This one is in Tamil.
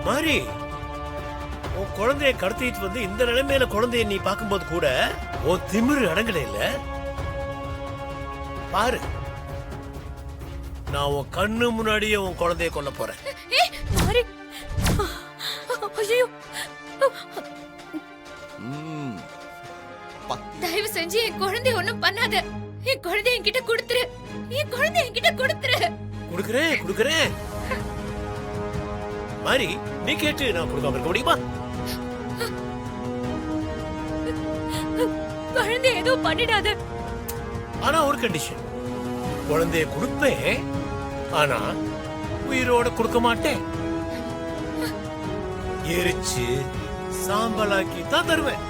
மாறி, உன் குழந்தைய கடத்திட்டு வந்து இந்த நிலைமையில குழந்தைய நீ பார்க்கும்போது கூட உன் திமிரு அடங்கல இல்ல? பாரு, நான் உன் கண்ணு முன்னாடியே உன் குழந்தைய கொல்ல போறேன். மாறி, ஐயோ, தயவு செஞ்சு என் குழந்தைய ஒண்ணும் பண்ணாத. என் குழந்தைய என்கிட்ட கொடுத்துரு. என் குழந்தைய என்கிட்ட கொடுத்துரு. குடுக்குறேன். மாறி, நீ கேட்டு நான் கொடுக்காம இருக்க முடியுமா? குழந்தைய எதுவும் பண்ணிடாத. ஆனா ஒரு கண்டிஷன். குழந்தைய கொடுப்பேன், ஆனா உயிரோட கொடுக்க மாட்டேன். எரிச்சு சாம்பலாக்கி தான் தருவேன்.